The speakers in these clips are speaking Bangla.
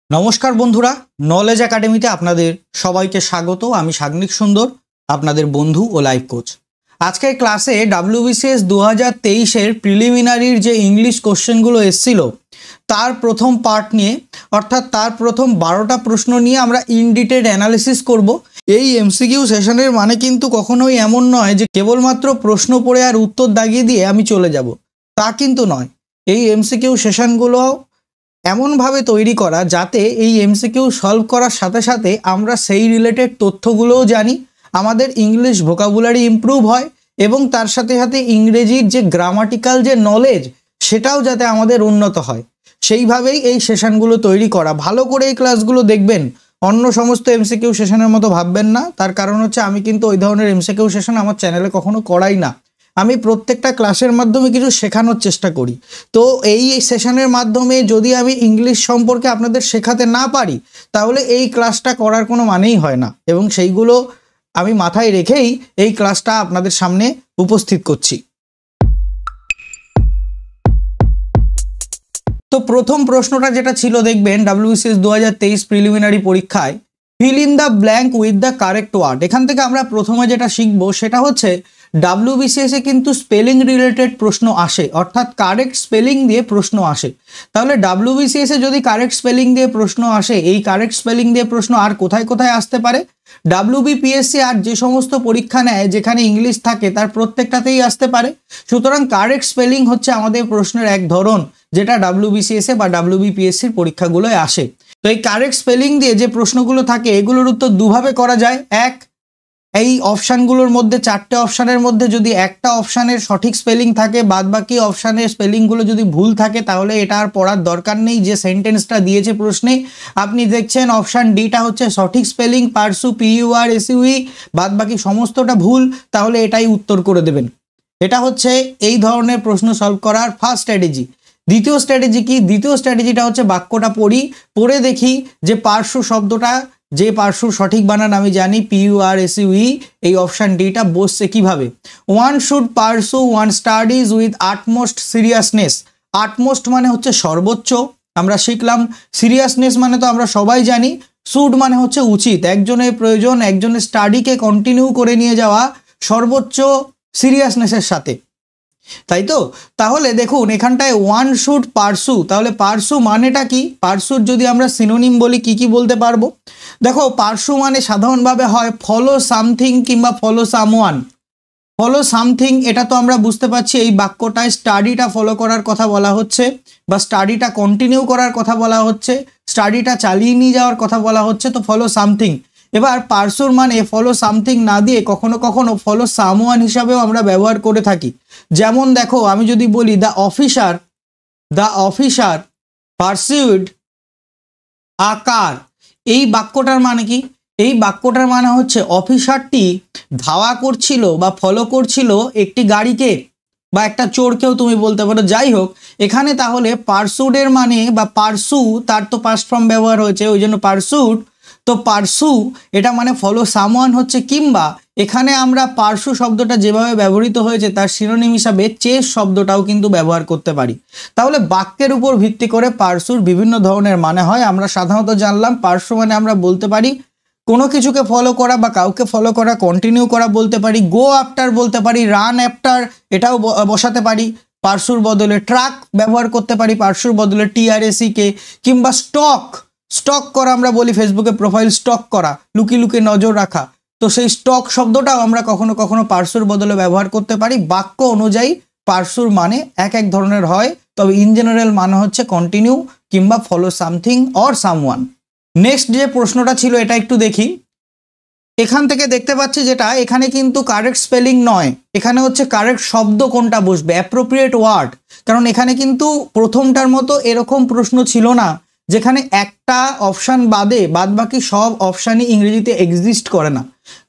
নমস্কার বন্ধুরা, নলেজ একাডেমিতে আপনাদের সবাইকে স্বাগত। আমি সাগ্নিক সুন্দর, আপনাদের বন্ধু ও লাইফ কোচ। আজকের ক্লাসে WBCS 2023-এর প্রিলিমিনারির যে ইংলিশ কোশ্চেনগুলো এসেছিল তার প্রথম পার্ট নিয়ে, অর্থাৎ তার প্রথম 12টা প্রশ্ন নিয়ে আমরা ইন ডিটেল অ্যানালিসিস করব। এই এমসিকিউ সেশনের মানে কিন্তু কখনোই এমন নয় যে কেবলমাত্র প্রশ্ন পড়ে আর উত্তর দাগিয়ে দিয়ে আমি চলে যাব, তা কিন্তু নয়। এই এমসিকিউ সেশনগুলো এমনভাবে তৈরি করা যাতে এই এমসিকিউ সলভ করার সাথে সাথে আমরা সেই রিলেটেড তথ্যগুলোও জানি, আমাদের ইংলিশ ভোকাবুলারি ইমপ্রুভ হয় এবং তার সাথে সাথে ইংরেজির যে গ্রামাটিক্যাল যে নলেজ সেটাও যাতে আমাদের উন্নত হয়, সেইভাবেই এই সেশনগুলো তৈরি করা। ভালো করে এই ক্লাসগুলো দেখবেন, অন্য সমস্ত এমসিকিউ সেশনের মতো ভাববেন না। তার কারণ হচ্ছে আমি কিন্তু ওই ধরনের এমসিকিউ সেশন আমার চ্যানেলে কখনো করাই না। আমি প্রত্যেকটা ক্লাসের মাধ্যমে কিছু শেখানোর চেষ্টা করি। তো এই সেশনের মাধ্যমে যদি আমি ইংলিশ সম্পর্কে আপনাদের শেখাতে না পারি তাহলে এই ক্লাসটা করার কোনো মানেই হয় না, এবং সেইগুলো আমি মাথায় রেখেই এই ক্লাসটা আপনাদের সামনে উপস্থিত করছি। তো প্রথম প্রশ্নটা যেটা ছিল দেখবেন WBCS 2023 প্রিলিমিনারি পরীক্ষায়, fill in the blank with the correct word. এখান থেকে আমরা প্রথমে যেটা শিখবো সেটা হচ্ছে WBCS এ কিন্তু স্পেলিং রিলেটেড প্রশ্ন আসে, অর্থাৎ কারেক্ট স্পেলিং দিয়ে প্রশ্ন আসে। তাহলে WBCS এ যদি কারেক্ট স্পেলিং দিয়ে প্রশ্ন আসে, এই কারেক্ট স্পেলিং দিয়ে প্রশ্ন আর কোথায় কোথায় আসতে পারে? WBPSC আর যে সমস্ত পরীক্ষা নেয় যেখানে ইংলিশ থাকে তার প্রত্যেকটাতেই আসতে পারে। সুতরাং কারেক্ট স্পেলিং হচ্ছে আমাদের প্রশ্নের এক ধরন, যেটা WBCS এ বা WBPSCর পরীক্ষাগুলোয় আসে। তো এই কারেক্ট স্পেলিং দিয়ে যে প্রশ্নগুলো থাকে এগুলোর উত্তর দুভাবে করা যায়। এক, এই অপশানগুলোর মধ্যে, চারটে অপশানের মধ্যে যদি একটা অপশানের সঠিক স্পেলিং থাকে, বাদ বাকি অপশানের স্পেলিংগুলো যদি ভুল থাকে তাহলে এটা আর পড়ার দরকার নেই। যে সেন্টেন্সটা দিয়েছে প্রশ্নে আপনি দেখছেন অপশান ডিটা হচ্ছে সঠিক স্পেলিং, পারসু PURSUE, বাদ বাকি সমস্তটা ভুল, তাহলে এটাই উত্তর করে দেবেন। এটা হচ্ছে এই ধরনের প্রশ্ন সলভ করার ফার্স্ট স্ট্র্যাটেজি। দ্বিতীয় স্ট্র্যাটেজি কি? দ্বিতীয় স্ট্র্যাটেজিটা হচ্ছে বাক্যটা পড়ে দেখি যে পার্শ্ব শব্দটা, যে পার্শ্বর সঠিক বানান আমি জানি PURSUE, এই অপশান ডিটা বসছে কিভাবে। One should pursue one studies with utmost seriousness. Utmost মানে হচ্ছে সর্বোচ্চ, আমরা শিখলাম। সিরিয়াসনেস মানে তো আমরা সবাই জানি। শুড মানে হচ্ছে উচিত, একজনের প্রয়োজন, একজনের স্টাডিকে কন্টিনিউ করে নিয়ে যাওয়া সর্বোচ্চ সিরিয়াসনেসের সাথে, তাই তো? তাহলে দেখুন এখানটায় ওয়ান শুড পার্সু, তাহলে পার্সু মানেটা কি? পার্সুর যদি আমরা সিনোনিম বলি কি কি বলতে পারবো? দেখো, পার্সু মানে সাধারণভাবে হয় ফলো সামথিং কিংবা ফলো সামওয়ান। ফলো সামথিং এটা তো আমরা বুঝতে পারছি, এই বাক্যটায় স্টাডিটা ফলো করার কথা বলা হচ্ছে বা স্টাডিটা কন্টিনিউ করার কথা বলা হচ্ছে, স্টাডিটা চালিয়ে নিয়ে যাওয়ার কথা বলা হচ্ছে, তো ফলো সামথিং। এবার পার্সুর মানে ফলো সামথিং না দিয়ে কখনো কখনো ফলো সামওয়ান হিসাবেও আমরা ব্যবহার করে থাকি। যেমন দেখো, আমি যদি বলি দ্য অফিসার পারসিউড আ কার, এই বাক্যটার মানে কি? এই বাক্যটার মানে হচ্ছে অফিসারটি ধাওয়া করছিল বা ফলো করছিল একটি গাড়িকে, বা একটা চোরকেও তুমি বলতে পারো। যাই হোক, এখানে তাহলে পারসুডের মানে বা পারসু, তার তো পাস্ট ফর্ম ব্যবহার হয়েছে, ওই জন্য পারসুড। তো পারসু এটা মানে ফলো সামওয়ান হচ্ছে, কিংবা এখানে আমরা পারসু শব্দটা যেভাবে ব্যবহৃত হয়েছে তার সিনোনিম হিসাবে চেস শব্দটাও কিন্তু ব্যবহার করতে পারি। তাহলে বাক্যের উপর ভিত্তি করে পারসুর বিভিন্ন ধরনের মানে হয়। আমরা সাধারণত জানলাম পারসু মানে আমরা বলতে পারি কোনো কিছুকে ফলো করা বা কাউকে ফলো করা, কন্টিনিউ করা বলতে পারি, গো আফটার বলতে পারি, রান আফটার এটাও বসাতে পারি পারসুর বদলে, ট্রাক ব্যবহার করতে পারি পারসুর বদলে TRACK, কিংবা স্টক করা আমরা বলি, ফেসবুকে প্রোফাইল স্টক করা, লুকিয়ে লুকিয়ে নজর রাখা, তো সেই স্টক শব্দটাও আমরা কখনো কখনো পারসুর বদলে ব্যবহার করতে পারি। বাক্য অনুযায়ী পারসুর মানে এক এক ধরনের হয়, তবে ইন জেনারেল মানে হচ্ছে কন্টিনিউ কিংবা follow something or someone. Next যে প্রশ্নটা ছিল এটা একটু দেখি। এখান থেকে দেখতে পাচ্ছি যেটা এখানে কিন্তু কারেক্ট স্পেলিং নয়, এখানে হচ্ছে কারেক্ট শব্দ কোনটা বসবে, অ্যাপ্রোপ্রিয়েট ওয়ার্ড। কারণ এখানে কিন্তু প্রথমটার মতো এরকম প্রশ্ন ছিল না যেখানে একটা অপশান বাদ বাকি সব অপশানই ইংরেজিতে এক্সিস্ট করে না।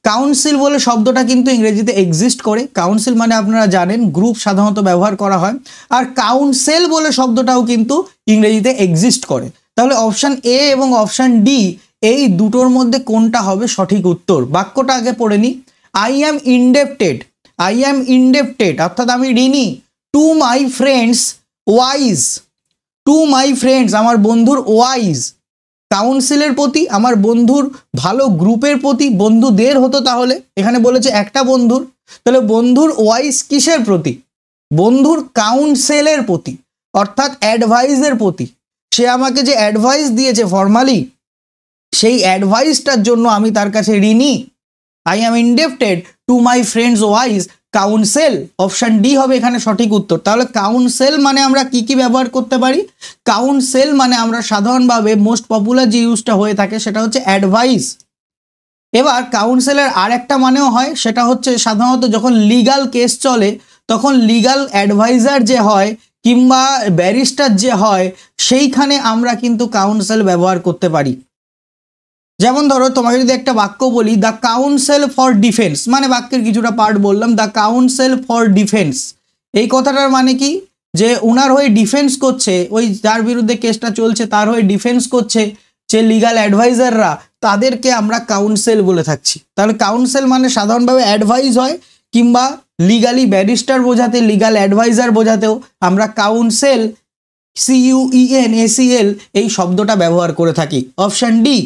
কাউন্সিল বলে শব্দটা কিন্তু ইংরেজিতে এক্সিস্ট করে। কাউন্সিল মানে আপনারা জানেন গ্রুপ সাধারণত ব্যবহার করা হয়, আর কাউন্সেল বলে শব্দটাও কিন্তু ইংরেজিতে এক্সিস্ট করে। তাহলে অপশান A এবং অপশান D এই দুটোর মধ্যে কোনটা হবে সঠিক উত্তর? বাক্যটা আগে পড়ে নি। আই অ্যাম ইনডেপ্টেড অর্থাৎ আমি ঋণী to my friends wise, to my friends আমার বন্ধুর ওয়াইজ, কাউন্সিলের প্রতি, আমার বন্ধুর ভালো গ্রুপের প্রতি, বন্ধুদের হতো তাহলে, এখানে বলেছে একটা বন্ধুর, তাহলে বন্ধুর ওয়াইজ কিসের প্রতি? বন্ধুর কাউন্সেলের প্রতি, অর্থাৎ অ্যাডভাইসের প্রতি। সে আমাকে যে অ্যাডভাইস দিয়েছে ফর্মালি, সেই অ্যাডভাইসটার জন্য আমি তার কাছে ঋণী। I am ইনডেপ্টেড to my friends wise counsel. Option D হবে এখানে সঠিক উত্তর। তাহলে কাউন্সেল মানে আমরা কি কি ব্যবহার করতে পারি? কাউন্সেল মানে আমরা সাধারণভাবে মোস্ট পপুলার যে ইউজটা হয়ে থাকে সেটা হচ্ছে অ্যাডভাইস। এবার কাউন্সেলের আর একটা মানেও হয়, সেটা হচ্ছে সাধারণত যখন লিগাল কেস চলে তখন লিগাল অ্যাডভাইজার যে হয় কিংবা ব্যারিস্টার যে হয়, সেইখানে আমরা কিন্তু কাউন্সেল ব্যবহার করতে পারি। যেমন ধরো তোমাকে যদি একটা বাক্য বলি, দ্য কাউন্সেল ফর ডিফেন্স, মানে বাক্যের কিছুটা পার্ট বললাম, দ্য কাউন্সেল ফর ডিফেন্স, এই কথাটার মানে কি? যে ওনার হয়ে ডিফেন্স করছে, ওই যার বিরুদ্ধে কেসটা চলছে তার হয়ে ডিফেন্স করছে যে লিগাল অ্যাডভাইজাররা, তাদেরকে আমরা কাউন্সেল বলে থাকছি। তাহলে কাউন্সেল মানে সাধারণভাবে অ্যাডভাইস হয়, কিংবা লিগালি ব্যারিস্টার বোঝাতে, লিগাল অ্যাডভাইজার বোঝাতেও আমরা কাউন্সেল, CUENSEL এই শব্দটা ব্যবহার করে থাকি। Option D.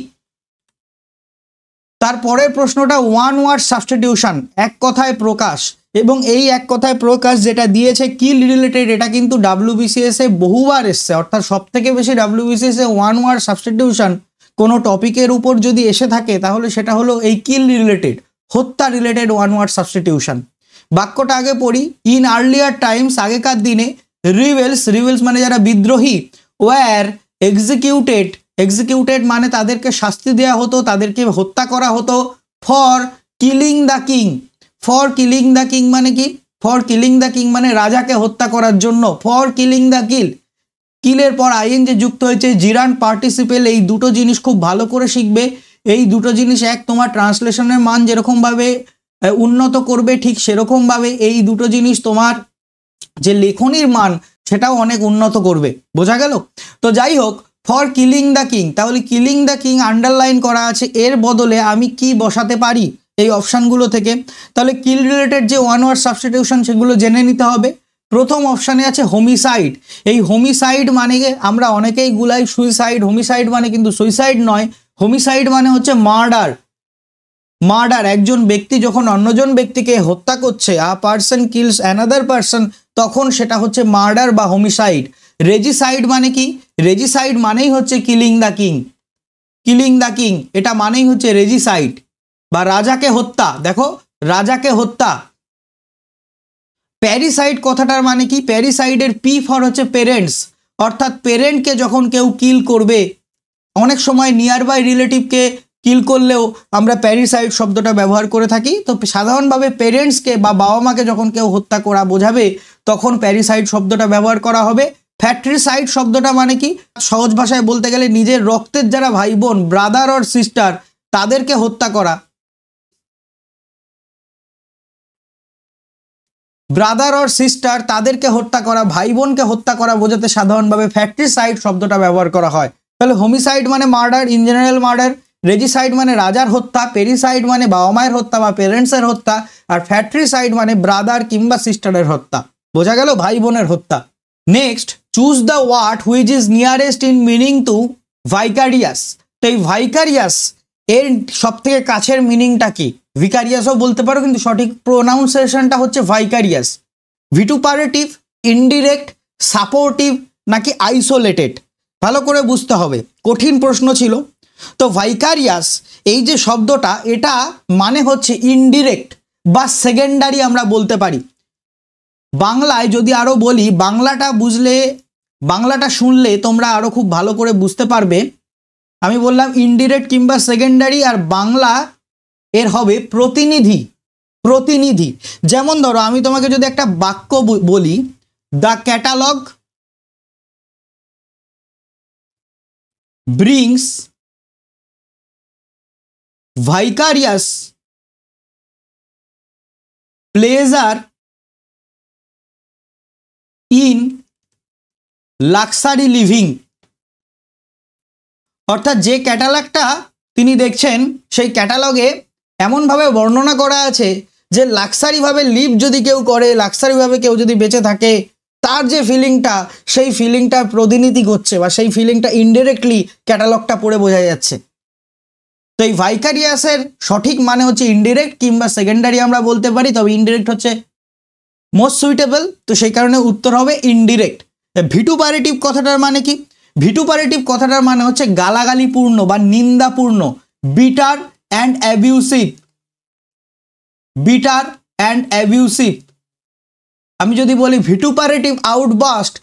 তারপরের প্রশ্নটা ওয়ান ওয়ার্ড সাবস্টিটিউশন, এক কথায় প্রকাশ, এবং এই এক কথায় প্রকাশ যেটা দিয়েছে কিল রিলেটেড, এটা কিন্তু WBCS এ বহুবার এসছে, অর্থাৎ সব থেকে বেশি WBCS এ ওয়ান ওয়ার্ড সাবস্টিটিউশন কোনো টপিকের উপর যদি এসে থাকে তাহলে সেটা হলো এই কিল রিলেটেড, হত্যা রিলেটেড ওয়ান ওয়ার্ড সাবস্টিটিউশন। বাক্যটা আগে পড়ি। ইন আর্লিয়ার টাইমস, আগেকার দিনে, রিবেলস মানে যারা বিদ্রোহী, ওয়ার এক্সিকিউটেড মানে তাদেরকে শাস্তি দেওয়া হতো, তাদেরকে হত্যা করা হতো, for killing the king. For killing the king মানে কি? ফর কিলিং দ্য কিং মানে রাজাকে হত্যা করার জন্য, ফর কিলিং দ্য কিলের পর আইএনজি যুক্ত হয়েছে, জিরান পার্টিসিপেল, এই দুটো জিনিস খুব ভালো করে শিখবে। এই দুটো জিনিস, এক তোমার ট্রান্সলেশনের মান যেরকমভাবে উন্নত করবে, ঠিক সেরকমভাবে এই দুটো জিনিস তোমার যে লেখনির মান সেটাও অনেক উন্নত করবে। বোঝা গেল? তো যাই হোক, ফর কিলিং দ্য কিং, তাহলে কিলিং দ্য কিং আন্ডারলাইন করা আছে, এর বদলে আমি কি বসাতে পারি এই অপশানগুলো থেকে? তাহলে কিল রিলেটেড যে ওয়ান ওয়ার্ড সাবস্টিটিউশন সেগুলো জেনে নিতে হবে। প্রথম অপশানে আছে হোমিসাইড। এই হোমিসাইড মানে আমরা অনেকেই গুলাই সুইসাইড, হোমিসাইড মানে কিন্তু সুইসাইড নয়। হোমিসাইড মানে হচ্ছে মার্ডার, একজন ব্যক্তি যখন অন্যজন ব্যক্তিকে হত্যা করছে, a person kills another person, তখন সেটা হচ্ছে মার্ডার বা হোমিসাইড। রেজিসাইড মানে কি? রেজিসাইড মানেই হচ্ছে কিলিং দ্য কিং, এটা মানেই হচ্ছে রেজিসাইড বা রাজাকে হত্যা। দেখো, রাজাকে হত্যা। প্যারিসাইড কথাটার মানে কি? প্যারিসাইডের পি ফর হচ্ছে পেরেন্টস, অর্থাৎ পেরেন্টকে যখন কেউ কিল করবে, অনেক সময় নিয়ার বাই রিলেটিভকে কিল করলেও আমরা প্যারিসাইড শব্দটা ব্যবহার করে থাকি। তো সাধারণভাবে পেরেন্টসকে বা বাবা মাকে যখন কেউ হত্যা করা বোঝাবে তখন প্যারিসাইড শব্দটা ব্যবহার করা হবে। ফ্যাট্রিসাইড শব্দটা মানে কি? সহজ ভাষায় বলতে গেলে নিজের রক্তের যারা ভাই বোন, ব্রাদার অর সিস্টার, তাদেরকে হত্যা করা, ব্রাদার অর সিস্টার তাদেরকে হত্যা করা, ভাই বোনকে হত্যা করা বোঝাতে সাধারণভাবে ফ্যাট্রিসাইড শব্দটা ব্যবহার করা হয়। তাহলে হোমিসাইড মানে মার্ডার, ইন জেনারেল মার্ডার, রেজিসাইড মানে রাজার হত্যা, পেরিসাইড মানে বাবা মায়ের হত্যা বা পেরেন্টসের হত্যা, আর ফ্যাট্রিসাইড মানে ব্রাদার কিংবা সিস্টারের হত্যা। বোঝা গেল? ভাই বোনের হত্যা। Next, choose the word which is nearest in meaning to vicarious. তো এই ভাইকারিয়াস এর সব থেকে কাছের মিনিংটা কি? ভিকারিয়াসও বলতে পারো, কিন্তু সঠিক প্রোনাউন্সিয়েশনটা হচ্ছে ভাইকারিয়াস। ভিটুপারেটিভ, ইনডিরেক্ট, সাপোর্টিভ নাকি আইসোলেটেড? ভালো করে বুঝতে হবে, কঠিন প্রশ্ন ছিল। তো ভাইকারিয়াস এই যে শব্দটা, এটা মানে হচ্ছে ইনডিরেক্ট বা সেকেন্ডারি আমরা বলতে পারি। বাংলায় যদি আরো বলি, বাংলাটা বুঝলে, বাংলাটা শুনলে তোমরা আরো খুব ভালো করে বুঝতে পারবে। আমি বললাম ইনডিরেক্ট কিংবা সেকেন্ডারি, আর বাংলা এর হবে প্রতিনিধি। যেমন ধরো আমি তোমাকে যদি একটা বাক্য বলি, the catalogue brings vicarious pleasure in luxury living, অর্থাৎ যে ক্যাটালগটা তিনি দেখছেন সেই ক্যাটালগে এমনভাবে বর্ণনা করা আছে যে লাক্সারিভাবে লিভ যদি কেউ করে, লাক্সারিভাবে কেউ যদি বেঁচে থাকে, তার যে ফিলিংটা, সেই ফিলিংটার প্রতিনিধি করছে বা সেই ফিলিংটা ইনডিরেক্টলি ক্যাটালগটা পড়ে বোঝা যাচ্ছে। তো এই ভাইকারিয়াসের সঠিক মানে হচ্ছে ইনডিরেক্ট কিংবা সেকেন্ডারি আমরা বলতে পারি, তবে ইনডিরেক্ট হচ্ছে মোস্ট সুইটেবল, তো সেই কারণে উত্তর হবে ইনডিরেক্ট। ভিটুপারেটিভ কথাটার মানে কি? ভিটুপারেটিভ কথাটার মানে হচ্ছে গালাগালিপূর্ণ বা নিন্দাপূর্ণ, bitter and abusive, bitter and abusive. আমি যদি বলি ভিটুপারেটিভ আউটবাস্ট,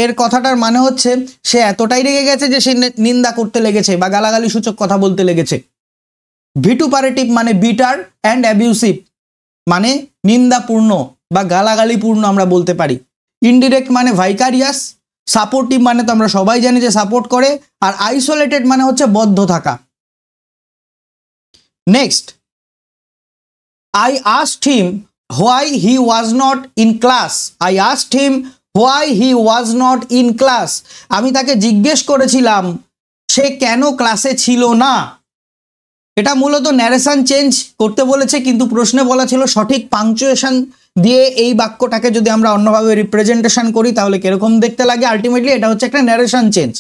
এর কথাটার মানে হচ্ছে সে এতটাই রেগে গেছে যে সে নিন্দা করতে লেগেছে বা গালাগালি সূচক কথা বলতে লেগেছে। ভিটুপারেটিভ মানে বিটার অ্যান্ড অ্যাবিউসিভ, মানে নিন্দাপূর্ণ বা গালাগালিপূর্ণ আমরা বলতে পারি। ইনডিরেক্ট মানে ভাইকারিয়াস, সাপোর্টিভ মানে তো আমরা সবাই জানি যে সাপোর্ট করে, আর আইসোলেটেড মানে হচ্ছে বদ্ধ থাকা। Next, I asked him why he was not in class. I asked him why he was not in class. আমি তাকে জিজ্ঞেস করেছিলাম সে কেন ক্লাসে ছিল না। এটা মূলত ন্যারেশন চেঞ্জ করতে বলেছে, কিন্তু প্রশ্নে বলা ছিল সঠিক পাংচুয়েশন দিয়ে এই বাক্যটাকে যদি আমরা অন্যভাবে রিপ্রেজেন্টেশন করি তাহলে কিরকম দেখতে লাগে। আলটিমেটলি এটা হচ্ছে একটা ন্যারেশন চেঞ্জ।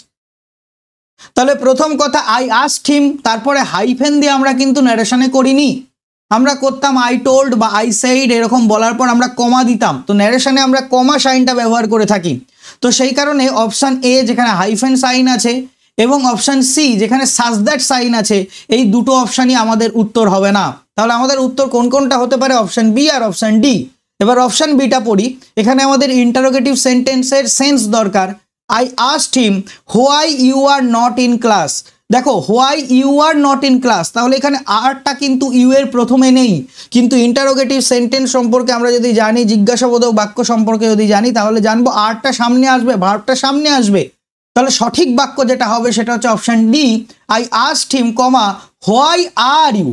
তাহলে প্রথম কথা আই আস্কড হিম, তারপরে হাইফেন দিয়ে আমরা কিন্তু ন্যারেশনে করিনি, আমরা করতাম আই টোল্ড বা আই সেইড, এরকম বলার পর আমরা কমা দিতাম। তো ন্যারেশনে আমরা কমা সাইনটা ব্যবহার করে থাকি। তো সেই কারণে অপশান এ যেখানে হাইফেন সাইন আছে এবং অপশান সি যেখানে সাজ দ্যাট সাইন আছে, এই দুটো অপশানই আমাদের উত্তর হবে না। তাহলে আমাদের উত্তর কোন কোনটা হতে পারে? অপশান বি আর অপশান ডি। এবার অপশান বিটা পড়ি। এখানে আমাদের ইন্টারোগেটিভ সেন্টেন্সের সেন্স দরকার। I asked him why you are not in class. দেখো why you are not in class, তাহলে এখানে আরটা কিন্তু ইউ এর প্রথমে নেই, কিন্তু ইন্টারোগেটিভ সেন্টেন্স সম্পর্কে আমরা যদি জানি, জিজ্ঞাসাবোধক বাক্য সম্পর্কে যদি জানি, তাহলে জানবো আরটা সামনে আসবে, ভার্বটা সামনে আসবে। তাহলে সঠিক বাক্য যেটা হবে সেটা হচ্ছে option D, I asked him comma why are you,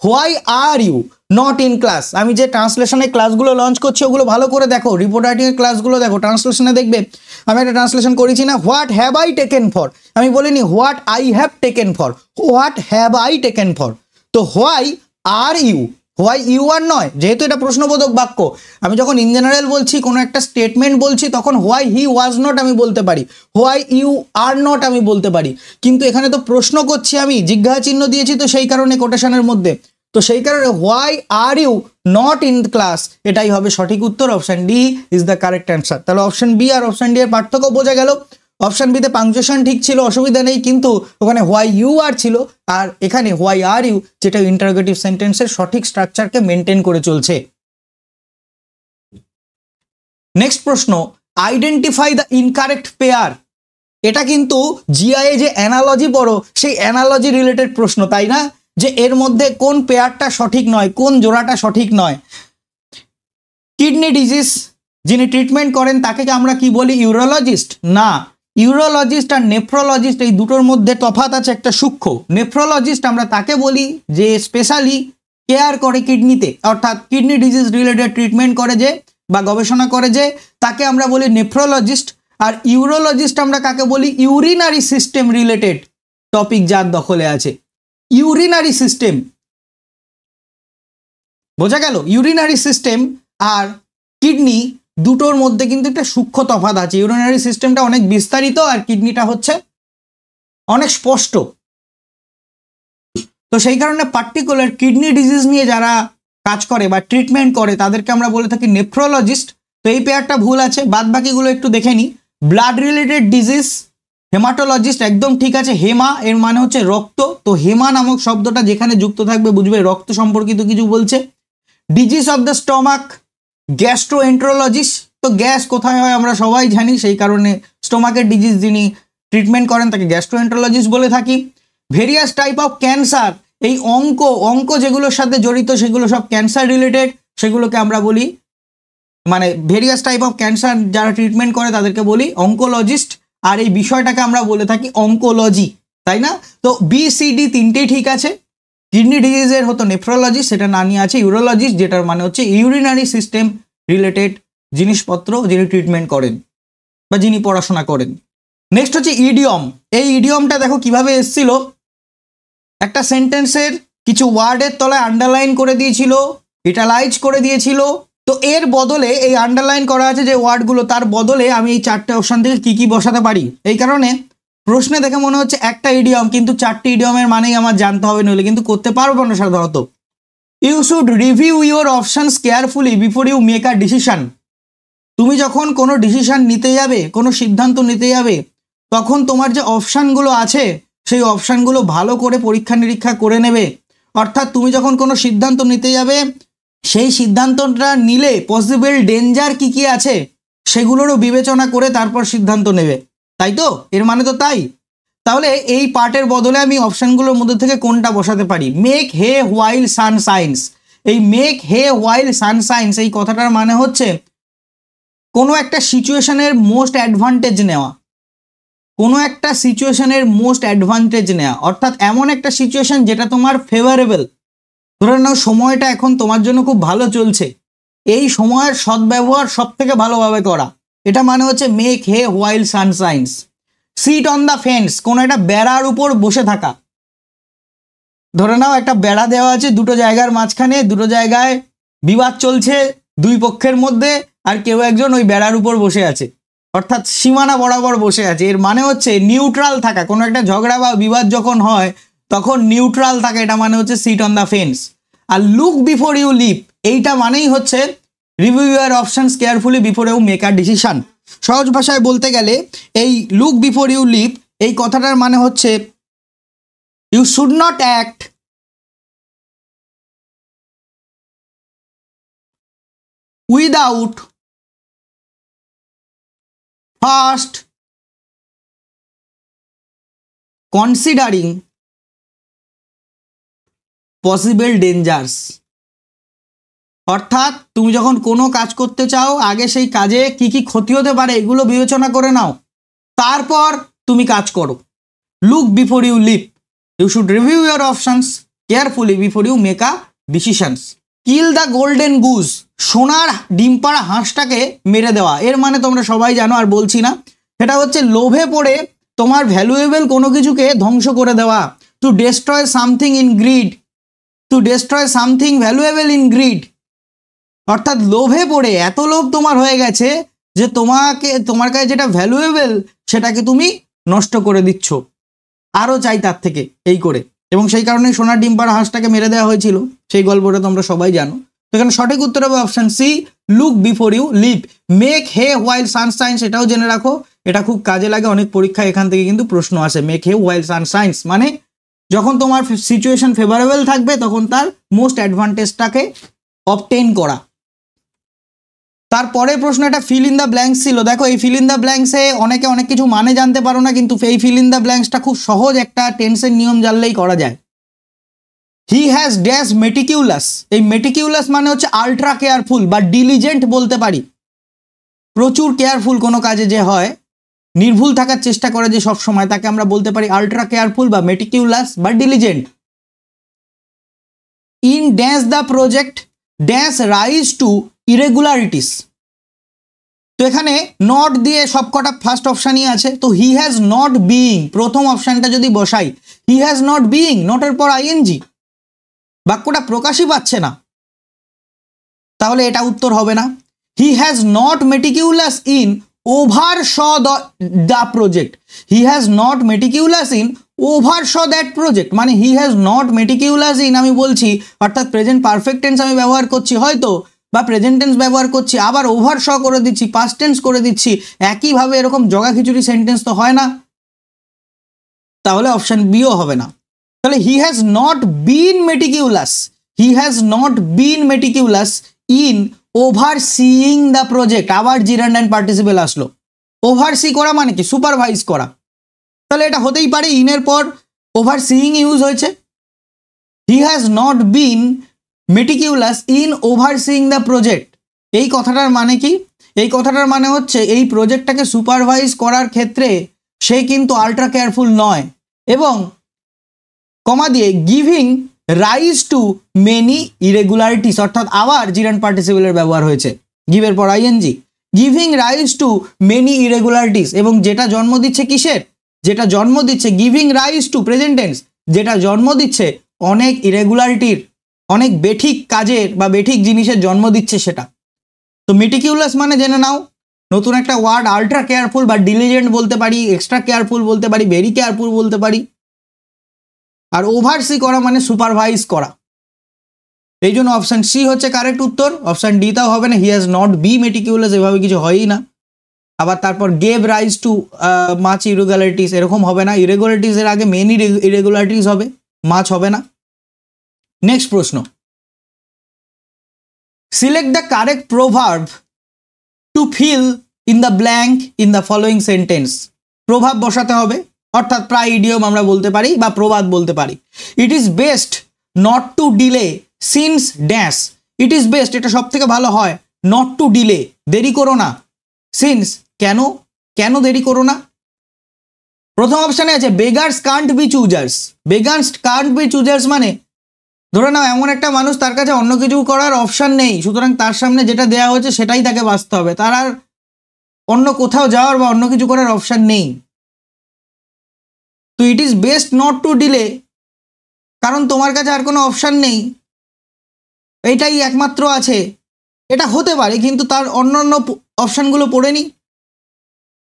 why are you not in class. আমি যে ট্রান্সলেশনের ক্লাসগুলো লঞ্চ করছি ওগুলো ভালো করে দেখো, রিপোর্ট রাইটিংয়ের ক্লাসগুলো দেখো, ট্রান্সলেশনে দেখবে আমি একটা ট্রান্সলেশন করেছি না, what have I taken for, আমি বলিনি what I have taken for, what have I taken for. তো why are you, why you are নয়, যেহেতু এটা প্রশ্নবোধক বাক্য। আমি যখন ইন জেনারেল বলছি, কোনো একটা স্টেটমেন্ট বলছি, তখন হোয়াই হি ওয়াজ নট আমি বলতে পারি, হোয়াই ইউ আর নট আমি বলতে পারি, কিন্তু এখানে তো প্রশ্ন করছি, আমি জিজ্ঞাসা চিহ্ন দিয়েছি, তো সেই কারণে কোটেশনের মধ্যে, তো সেই কারণে why are you not in class এটাই হবে সঠিক উত্তর। Option D is the correct answer. তাহলে অপশান বি আর অপশান ডি এর পার্থক্য বোঝা গেল। অপশান বিতে পাংচুয়েশন ঠিক ছিল, অসুবিধা নেই, কিন্তু ওখানে হোয়াই ইউ আর ছিল, আর এখানে হোয়াই আর ইউ, যেটা ইন্টারোগেটিভ সেন্টেন্সের সঠিক স্ট্রাকচারকে মেনটেন করে চলছে। নেক্সট প্রশ্ন, আইডেন্টিফাই দ্য ইনকারেক্ট পেয়ার। এটা কিন্তু জিআইএ যে অ্যানালজি পড়ো সেই অ্যানালজি রিলেটেড প্রশ্ন, তাই না? যে এর মধ্যে কোন পেয়ারটা সঠিক নয়, কোন জোড়াটা সঠিক নয়। কিডনি ডিজিজ যিনি ট্রিটমেন্ট করেন তাকে আমরা কি বলি? ইউরোলজিস্ট? না, ইউরোলজিস্ট আর নেফ্রোলজিস্ট এই দুটোর মধ্যে তফাৎ আছে একটা সূক্ষ্ম। নেফ্রোলজিস্ট আমরা তাকে বলি যে স্পেশালি কেয়ার করে কিডনিতে, অর্থাৎ কিডনি ডিজিজ রিলেটেড ট্রিটমেন্ট করে যে বা গবেষণা করে যে, তাকে আমরা বলি নেফ্রোলজিস্ট। আর ইউরোলজিস্ট আমরা কাকে বলি? ইউরিনারি সিস্টেম রিলেটেড টপিক যার দখলে আছে। ইউরিনারি সিস্টেম বোঝা গেল? ইউরিনারি সিস্টেম আর কিডনি দুটোর মধ্যে কিন্তু একটা সূক্ষ্ম তফাৎ আছে। ইউরিনারি সিস্টেমটা অনেক বিস্তারিত আর কিডনিটা হচ্ছে অনেক স্পষ্ট। তো সেই কারণে পার্টিকুলার কিডনি ডিজিজ নিয়ে যারা কাজ করে বা ট্রিটমেন্ট করে তাদেরকে আমরা বলে থাকি নেফ্রোলজিস্ট। তো এই পেয়ারটা ভুল আছে, বাদ বাকিগুলো একটু দেখে নিই। ব্লাড রিলেটেড ডিজিজ হেমাটোলজিস্ট একদম ঠিক আছে। হেমা এর মানে হচ্ছে রক্ত, তো হেমা নামক শব্দটা যেখানে যুক্ত থাকবে বুঝবে রক্ত সম্পর্কিত কিছু বলছে। Disease of the stomach gastroenterologist, তো গ্যাস কোথায় হয় আমরা সবাই জানি, সেই কারণে স্টোমাকের ডিজিজ যিনি ট্রিটমেন্ট করেন তাকে গ্যাস্ট্রোএন্টারোলজিস্ট বলে থাকি। ভেরিয়াস টাইপ অফ ক্যান্সার, এই অঙ্ক যেগুলোর সাথে জড়িত সেগুলো সব ক্যান্সার রিলেটেড, সেগুলোকে আমরা বলি মানে ভেরিয়াস টাইপ অফ ক্যান্সার যারা ট্রিটমেন্ট করে তাদেরকে বলি অঙ্কোলজিস্ট, আর এই বিষয়টাকে আমরা বলে থাকি অঙ্কোলজি, তাই না? তো BCD তিনটেই ঠিক আছে। কিডনি ডিজিজের হতো নেফ্রোলজিস্ট, সেটা না নিয়ে আছে ইউরোলজিস্ট, যেটার মানে হচ্ছে ইউরিনারি সিস্টেম রিলেটেড জিনিসপত্র যিনি ট্রিটমেন্ট করেন বা যিনি পড়াশোনা করেন। নেক্সট হচ্ছে ইডিয়ম। এই ইডিয়মটা দেখো কিভাবে এসেছিল, একটা সেন্টেন্সের কিছু ওয়ার্ডের তলায় আন্ডারলাইন করে দিয়েছিল, ইটালাইজ করে দিয়েছিল, তো এর বদলে এই আন্ডারলাইন করা আছে যে ওয়ার্ডগুলো, তার বদলে আমি এই চারটে অপশান থেকে কি কি বসাতে পারি। এই কারণে প্রশ্নে দেখে মনে হচ্ছে একটা ইডিয়ম, কিন্তু চারটি ইডিয়মের মানেই আমার জানতে হবে, নইলে কিন্তু করতে পারবো না সাধারণত। You should review your options carefully before you make a decision. তুমি যখন কোনো ডিসিশন নিতে যাবে, কোনো সিদ্ধান্ত নিতে যাবে, তখন তোমার যে অপশানগুলো আছে সেই অপশানগুলো ভালো করে পরীক্ষা নিরীক্ষা করে নেবে। অর্থাৎ তুমি যখন কোনো সিদ্ধান্ত নিতে যাবে, সেই সিদ্ধান্তটা নিলে পসিবল ডেঞ্জার কি কি আছে সেগুলোরও বিবেচনা করে তারপর সিদ্ধান্ত নেবে, তাই তো? এর মানে তো তাই। তাহলে এই পার্টের বদলে আমি অপশানগুলোর মধ্যে থেকে কোনটা বসাতে পারি? Make hay while sun shines. এই make hay while sun shines এই কথাটার মানে হচ্ছে কোনো একটা সিচুয়েশনের মোস্ট অ্যাডভান্টেজ নেওয়া, কোনো একটা সিচুয়েশনের মোস্ট অ্যাডভান্টেজ নেওয়া, অর্থাৎ এমন একটা সিচুয়েশন যেটা তোমার ফেভারেবল। ধরে নাও সময়টা এখন তোমার জন্য খুব ভালো চলছে, এই সময়ের সদ্ব্যবহার সব থেকে ভালোভাবে করা, এটা মানে হচ্ছে make hay while sun science. Seat on the fence, কোনো একটা বেড়ার উপর বসে থাকা। ধরে নাও একটা বেড়া দেওয়া আছে দুটো জায়গার মাঝখানে, দুটো জায়গায় বিবাদ চলছে দুই পক্ষের মধ্যে, আর কেউ একজন ওই বেড়ার উপর বসে আছে, অর্থাৎ সীমানা বরাবর বসে আছে। এর মানে হচ্ছে নিউট্রাল থাকা। কোনো একটা ঝগড়া বা বিবাদ যখন হয় তখন নিউট্রাল থাকা, এটা মানে হচ্ছে সিট অন দ্য ফেন্স। আর লুক বিফোর ইউ লিপ, এইটা মানেই হচ্ছে review your options carefully before you make a decision. সহজ ভাষায় বলতে গেলে এই লুক বিফোর ইউ লিপ এই কথাটার মানে হচ্ছে you should not act without first considering possible dangers. অর্থাৎ তুমি যখন কোনো কাজ করতে চাও, আগে সেই কাজে কি কি ক্ষতি হতে পারে এগুলো বিবেচনা করে নাও, তারপর তুমি কাজ করো। Look before you leap, you should review your options carefully before you make a decisions. Kill the golden goose, সোনার ডিম পাড়া হাঁসটাকে মেরে দেওয়া। এর মানে তোমরা সবাই জানো, আর বলছি না। সেটা হচ্ছে লোভে পড়ে তোমার ভ্যালুয়েবল কোনো কিছুকে ধ্বংস করে দেওয়া। To destroy something in grid, to destroy something valuable in grid. অর্থাৎ লোভে পড়ে এত লোভ তোমার হয়ে গেছে যে তোমার কাছে যেটা ভ্যালুয়েবল সেটাকে তুমি নষ্ট করে দিচ্ছ, আরও চাই তার থেকে, এই করে। এবং সেই কারণেই সোনার ডিম পাড়া হাঁসটাকে মেরে দেওয়া হয়েছিল, সেই গল্পটা তোমরা সবাই জানো। তো এখানে সঠিক উত্তর হবে option C, look before you leap. Make hay while sunshine, সেটাও জেনে রাখো, এটা খুব কাজে লাগে, অনেক পরীক্ষায় এখান থেকে কিন্তু প্রশ্ন আসে। মেক হে হোয়াইল সানশাইন মানে যখন তোমার সিচুয়েশন ফেভারেবল থাকবে তখন তার মোস্ট অ্যাডভান্টেজটাকে অবটেইন করা। তারপরে প্রশ্ন একটা ফিল ইন দ্য ব্ল্যাঙ্কস ছিল। দেখো এই ফিল ইন দ্য ব্ল্যাঙ্কসে অনেকে অনেক কিছু মানে জানতে পারো না, কিন্তু এই ফিল ইন দ্য ব্ল্যাঙ্কসটা খুব সহজ, একটা টেন্সের নিয়ম জানলেই করা যায়। হি হ্যাজ ড্যাশ মেটিকিউলাস, এই মেটিকিউলাস মানে হচ্ছে আলট্রা কেয়ারফুল বা ডিলিজেন্ট বলতে পারি। প্রচুর কেয়ারফুল কোনো কাজে যে হয়, নির্ভুল থাকার চেষ্টা করে যে সব সময়, তাকে আমরা বলতে পারি আলট্রা কেয়ারফুল বা মেটিকিউলাস বা diligent. In dash the project dash rise to irregularities, তো এখানে নট দিয়ে সবকটা ফার্স্ট অপশানই আছে। তো হি হ্যাজ নট বিইং, প্রথম অপশানটা যদি বসাই, হি হ্যাজ নট বিইং, নটের পর আইএনজি, বাক্যটা প্রকাশই পাচ্ছে না, তাহলে এটা উত্তর হবে না। He has not meticulous in oversee the project, he has not meticulous in oversee that project, মানে he has not meticulous in আমি বলছি, অর্থাৎ প্রেজেন্ট পারফেক্ট টেন্স আমি ব্যবহার করছি হয়তো, বা প্রেজেন্ট টেন্স ব্যবহার করছি, আবার ওভারশ করে দিচ্ছি, পাস্ট টেন্স করে দিচ্ছি, একইভাবে এরকম জগা খিচুড়ি সেন্টেন্স তো হয় না, তাহলে অপশন বিও হবে না। তাহলে he has not been meticulous, he has not been meticulous in overseeing the project, আবার জিরান্ড অ্যান্ড পার্টিসিপেল আসলো। ওভারসি করা মানে কি? সুপারভাইজ করা, তাহলে এটা হতেই পারে ইনের পর ওভারসিইং ইউজ হয়েছে। He has not been meticulous in overseeing the project, এই কথাটার মানে কি? এই কথাটার মানে হচ্ছে এই প্রজেক্টটাকে সুপারভাইজ করার ক্ষেত্রে সে কিন্তু আলট্রা কেয়ারফুল নয়। এবং কমা দিয়ে giving rise to many irregularities, অর্থাৎ আবার জিরান্ড পার্টিসিপেলের ব্যবহার হয়েছে, গিভের পর ING, giving rise to many irregularities, এবং যেটা জন্ম দিচ্ছে কিসের? যেটা জন্ম দিচ্ছে giving rise to present tense, যেটা জন্ম দিচ্ছে অনেক ইরেগুলারিটির, অনেক বেঠিক কাজের বা বেঠিক জিনিসের জন্ম দিচ্ছে সেটা। তো মেটিকিউলাস মানে জেনে নাও, নতুন একটা ওয়ার্ড, আল্ট্রা কেয়ারফুল বা ডিলিজেন্ট বলতে পারি, এক্সট্রা কেয়ারফুল বলতে পারি, ভেরি কেয়ারফুল বলতে পারি। আর ওভারসি করা মানে সুপারভাইজ করা। এই জন্য অপশান সি হচ্ছে কারেক্ট উত্তর। অপশান ডি তাও হবে না, he has not be meticulous, এভাবে কিছু হয়ই না। আবার তারপর gave rise to much irregularities, এরকম হবে না। ইরেগুলারিটিস এর আগে মেনি ইরেগুলারিটিস হবে, মাছ হবে না। নেক্সট প্রশ্ন, select the correct proverb to fill in the blank in the following sentence. প্রভাব বসাতে হবে, অর্থাৎ প্রায় ইডিয়ম আমরা বলতে পারি বা প্রবাদ বলতে পারি। ইট is best not to delay since dash. It is best, এটা সব থেকে ভালো হয়, নট টু ডিলে, দেরি করো না। সিন্স, কেন, কেন দেরি করো না। প্রথম অপশানে আছে beggars can't be চুজার্স। Beggars can't be চুজার্স মানে ধরে নাও এমন একটা মানুষ, তার কাছে অন্য কিছু করার অপশান নেই, সুতরাং তার সামনে যেটা দেওয়া হয়েছে সেটাই তাকে বাঁচতে হবে, তার আর অন্য কোথাও যাওয়ার বা অন্য কিছু করার অপশান নেই। তো ইট is best not to delay, কারণ তোমার কাছে আর কোনো অপশান নেই, এইটাই একমাত্র আছে। এটা হতে পারে, কিন্তু তার অন্যান্য অপশানগুলো পড়ে নি।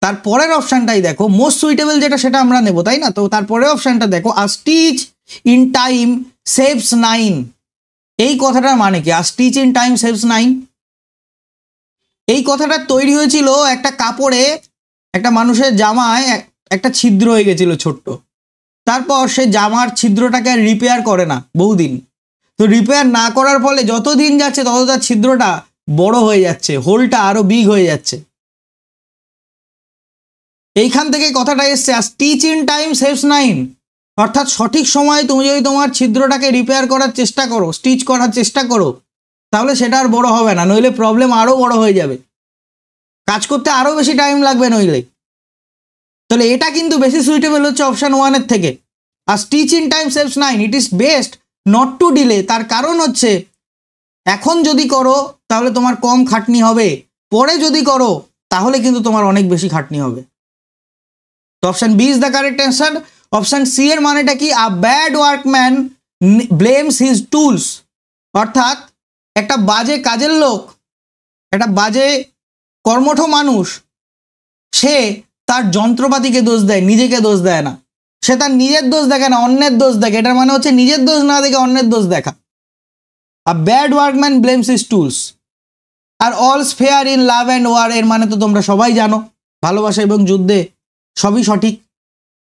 তার পরের অপশানটাই দেখো, মোস্ট সুইটেবল যেটা সেটা আমরা নেব, তাই না? তো তারপরের অপশানটা দেখো, আ স্টিচ ইন টাইম সেভস 9। এই কথাটার মানে কি? আ স্টিচ ইন টাইম সেভস 9, এই কথাটা তৈরি হয়েছিল একটা কাপড়ে, একটা মানুষের জামায় একটা ছিদ্র হয়ে গেছিল ছোট্ট, তারপর সে জামার ছিদ্রটাকে আর রিপেয়ার করে না বহুদিন। তো রিপেয়ার না করার ফলে যত দিন যাচ্ছে তত তার ছিদ্রটা বড় হয়ে যাচ্ছে, হোলটা আরো বিগ হয়ে যাচ্ছে। এইখান থেকে কথাটা এসছে, স্টিচ ইন টাইম সেভস 9, অর্থাৎ সঠিক সময়ে তুমি যদি তোমার ছিদ্রটাকে রিপেয়ার করার চেষ্টা করো, স্টিচ করার চেষ্টা করো, তাহলে সেটা আর বড় হবে না, নইলে প্রবলেম আরো বড় হয়ে যাবে, কাজ করতে আরো বেশি টাইম লাগবে নইলে। তাহলে এটা কিন্তু বেশি সুইটেবল হচ্ছে অপশান 1 এর থেকে। আর stitch in time saves 9, it is best not to delay, তার কারণ হচ্ছে এখন যদি করো তাহলে তোমার কম খাটনি হবে, পরে যদি করো তাহলে কিন্তু তোমার অনেক বেশি খাটনি হবে। তো option B is the correct answer. Option C এর মানেটা কি? A bad workman blames his tools, অর্থাৎ একটা বাজে কাজের লোক, একটা বাজে কর্মঠ মানুষ, সে তার যন্ত্রপাতিকে দোষ দেয়, নিজেকে দোষ দেয় না। সে তার নিজের দোষ দেখে না, অন্যের দোষ দেখে। এটার মানে হচ্ছে নিজের দোষ না দেখে অন্যের দোষ দেখা। A bad workman blames his tools. আর all's fair in love and war এর মানে তো তোমরা সবাই জানো, ভালোবাসা এবং যুদ্ধে সবই সঠিক।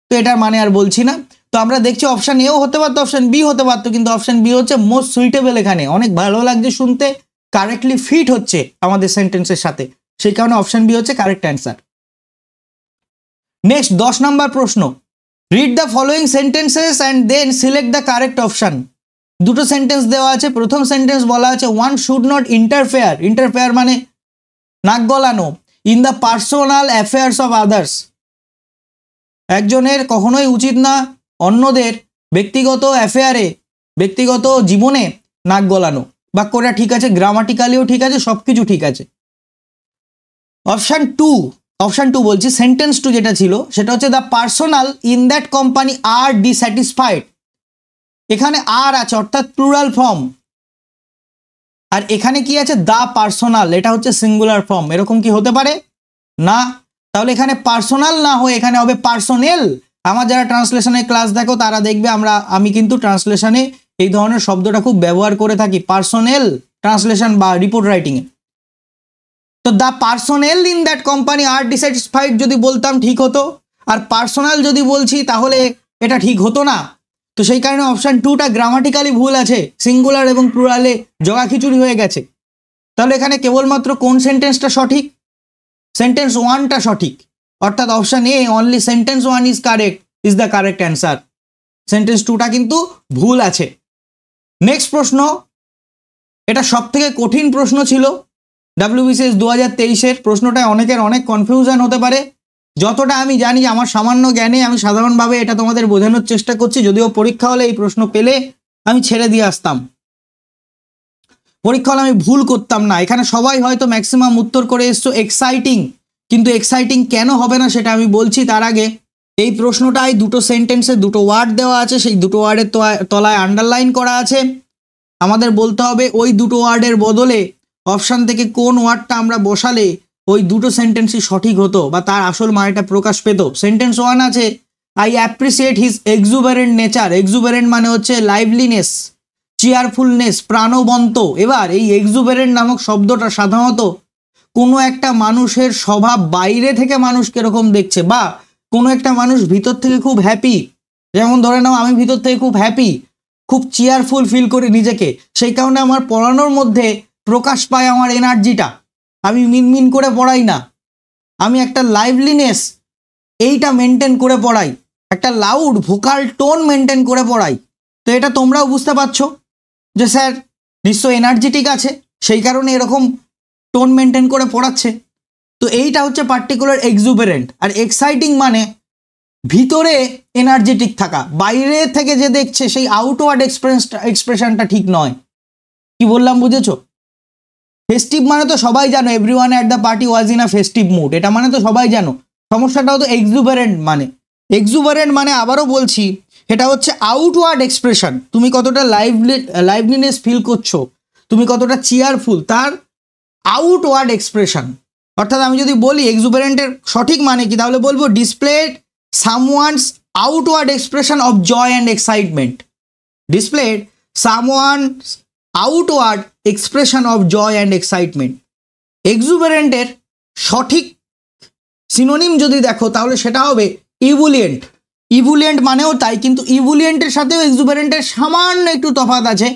তো এটার মানে আর বলছি না। তো আমরা দেখছি অপশান এও হতে পারতো, অপশান বি হতে পারতো, কিন্তু অপশান বি হচ্ছে মোস্ট সুইটেবল। এখানে অনেক ভালো লাগছে শুনতে, কারেক্টলি ফিট হচ্ছে আমাদের সেন্টেন্সের সাথে, সেই কারণে অপশান বি হচ্ছে কারেক্ট অ্যান্সার। নেক্সট 10 নম্বর প্রশ্ন, read the following sentences and then select the correct option. দুটো সেন্টেন্স দেওয়া আছে। প্রথম সেন্টেন্স বলা আছে one should not interfere. Interfere মানে নাক গলানো, in the personal affairs of others. একজনের কখনোই উচিত না অন্যদের ব্যক্তিগত অ্যাফেয়ারে, ব্যক্তিগত জীবনে নাক গলানো। বাক্যটা ঠিক আছে, গ্রামাটিক্যালিও ঠিক আছে, সব কিছু ঠিক আছে। অপশান টু বলছি, সেন্টেন্স টু যেটা ছিল সেটা হচ্ছে the personal in that company are dissatisfied. এখানে আর আছে, অর্থাৎ প্লুরাল ফর্ম, আর এখানে কি আছে? দ্য পার্সোনাল, এটা হচ্ছে সিঙ্গুলার ফর্ম। এরকম কি হতে পারে? না। তাহলে এখানে পার্সোনাল না হয়ে এখানে হবে পার্সোনেল। আমার যারা ট্রান্সলেশনের ক্লাস দেখো তারা দেখবে আমি কিন্তু ট্রান্সলেশনে এই ধরনের শব্দটা খুব ব্যবহার করে থাকি, পার্সোনেল ট্রান্সলেশন বা রিপোর্ট রাইটিংয়ে। তো the personnel in that company are dissatisfied যদি বলতাম ঠিক হতো, আর পার্সোনাল যদি বলছি তাহলে এটা ঠিক হতো না। তো সেই কারণে অপশান 2টা গ্রামাটিক্যালি ভুল আছে, সিঙ্গুলার এবং প্লুরালে জগাখিচুড়ি হয়ে গেছে। তাহলে এখানে কেবলমাত্র কোন সেন্টেন্সটা সঠিক? সেন্টেন্স 1টা সঠিক, অর্থাৎ option A only sentence 1 is correct, is the correct answer. Sentence 2টা কিন্তু ভুল আছে। নেক্সট প্রশ্ন, এটা সব থেকে কঠিন প্রশ্ন ছিল WBCS 2023-এর। প্রশ্নটায় অনেকের অনেক কনফিউশন হতে পারে। যতটা আমি জানি, আমার সামান্য জ্ঞানে আমি সাধারণভাবে এটা তোমাদের বোঝানোর চেষ্টা করছি, যদিও পরীক্ষা হলে এই প্রশ্ন পেলে আমি ছেড়ে দিয়ে আসতাম, পরীক্ষা হলে আমি ভুল করতাম না। এখানে সবাই হয়তো ম্যাক্সিমাম উত্তর করে এসছো এক্সাইটিং, কিন্তু এক্সাইটিং কেন হবে না সেটা আমি বলছি। তার আগে এই প্রশ্নটায় দুটো সেন্টেন্সে দুটো ওয়ার্ড দেওয়া আছে, সেই দুটো ওয়ার্ডের তলায় আন্ডারলাইন করা আছে। আমাদের বলতে হবে ওই দুটো ওয়ার্ডের বদলে অপশান থেকে কোন ওয়ার্ডটা আমরা বসালে ওই দুটো সেন্টেন্সই সঠিক হতো বা তার আসল মানেটা প্রকাশ পেত। সেন্টেন্স 1 আছে, আই অ্যাপ্রিসিয়েট হিজ এক্সুবেরেন্ট নেচার। এক্সুবেরেন্ট মানে হচ্ছে লাইভলিনেস, চেয়ারফুলনেস, প্রাণবন্ত। এবার এই এক্সুবেরেন্ট নামক শব্দটা সাধারণত কোনো একটা মানুষের স্বভাব বাইরে থেকে মানুষ কিরকম দেখছে, বা কোনো একটা মানুষ ভিতর থেকে খুব হ্যাপি, যেমন ধরে নাও আমি ভিতর থেকে খুব হ্যাপি, খুব চেয়ারফুল ফিল করি নিজেকে, সেই কারণে আমার পড়ানোর মধ্যে প্রকাশ পায় আমার এনার্জিটা, আমি মিনমিন করে পড়াই না, আমি একটা লাইভলিনেস এইটা মেনটেন করে পড়াই, একটা লাউড ভোকাল টোন মেনটেন করে পড়াই। তো এটা তোমরাও বুঝতে পারছো যে স্যার নিশ্চয় এনার্জেটিক আছে, সেই কারণে এরকম টোন মেনটেন করে পড়াচ্ছে। তো এইটা হচ্ছে পার্টিকুলার এক্সুবেরেন্ট। আর এক্সাইটিং মানে ভিতরে এনার্জেটিক থাকা, বাইরে থেকে যে দেখছে সেই আউটওয়ার্ড এক্সপ্রেশনটা ঠিক নয়। কি বললাম বুঝেছো? ফেস্টিভ মানে তো সবাই জানো, everyone at the party was in a festive mood, এটা মানে তো সবাই জানো। সমস্যাটাও তো এক্সুবেরেন্ট মানে। এক্সুবেরেন্ট মানে আবারও বলছি, এটা হচ্ছে আউটওয়ার্ড এক্সপ্রেশন, তুমি কতটা লাইভলিনেস ফিল করছো, তুমি কতটা চেয়ারফুল, তার আউটওয়ার্ড এক্সপ্রেশন। অর্থাৎ আমি যদি বলি এক্সুবেরেন্টের সঠিক মানে কি, তাহলে বলবো displayed someone's outward expression of joy and excitement. Displayed someone's outward expression of joy and excitement. এক্সুবেরেন্টের সঠিক সিনোনিম যদি দেখো তাহলে সেটা হবে ইবুলিয়েন্ট। ইবুলিয়েন্ট মানেও তাই, কিন্তু ইবুলিয়েন্টের সাথেও এক্সুবেরেন্টের সামান্য একটু তফাৎ আছে।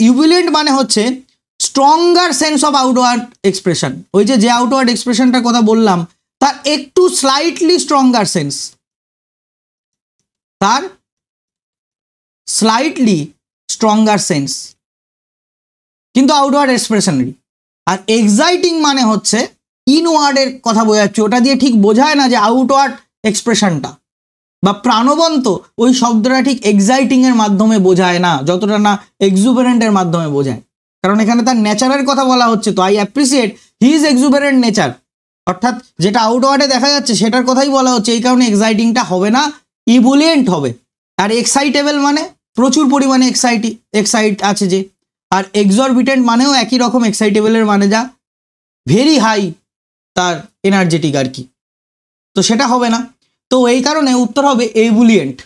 ইবুলিয়েন্ট মানে হচ্ছে stronger sense of outward expression, ওই যে আউটওয়ার্ড এক্সপ্রেশনটার কথা বললাম তার একটু স্লাইটলি স্ট্রঙ্গার সেন্স, তার স্লাইটলি স্ট্রঙ্গার সেন্স, কিন্তু আউটওয়ার্ড এক্সপ্রেশনেরই। আর এক্সাইটিং মানে হচ্ছে ইনওয়ার্ডের কথা বোঝাচ্ছে, ওটা দিয়ে ঠিক বোঝায় না যে আউটওয়ার্ড এক্সপ্রেশনটা বা প্রাণবন্ত, ওই শব্দটা ঠিক এক্সাইটিংয়ের মাধ্যমে বোঝায় না যতটা না এক্সুবেরেন্টের মাধ্যমে বোঝায়, কারণ এখানে তার নেচারের কথা বলা হচ্ছে। তো আই অ্যাপ্রিসিয়েট হিজ এক্সুবেরেন্ট নেচার, অর্থাৎট যেটা আউটওয়ার্ডে দেখা যাচ্ছে সেটার কথাই বলা হচ্ছে, এই কারণে এক্সাইটিংটা হবে না, ইবুলিয়েন্ট হবে। আর এক্সাইটেবল মানে প্রচুর পরিমাণে এক্সাইট আছে যে। আর এক্সরবিটেন্ট মানেও একই রকম এক্সাইটেবলের মানে, যা ভেরি হাই তার এনার্জেটিক আর কি, তো সেটা হবে না। তো এই কারণে উত্তর হবে এবুলিয়েন্ট।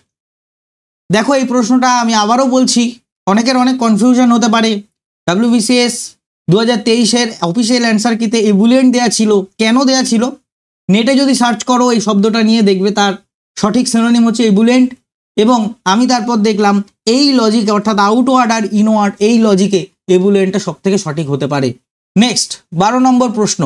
দেখো এই প্রশ্নটা আমি আবারও বলছি, অনেকের অনেক কনফিউশন হতে পারে। WBCS 2023-এর অফিসিয়াল অ্যান্সার কিতে এবুলিয়েন্ট দেওয়া ছিল, কেন দেওয়া ছিল? নেটে যদি সার্চ করো এই শব্দটা নিয়ে দেখবে তার সঠিক সিনোনিম হচ্ছে এবুলিয়েন্ট। এবং আমি তারপর দেখলাম এই লজিকে, অর্থাৎ আউটওয়ার্ড আর ইনওয়ার্ড, এই লজিকে এবুলিয়েন্টটা সব থেকে সঠিক হতে পারে। নেক্সট 12 নম্বর প্রশ্ন,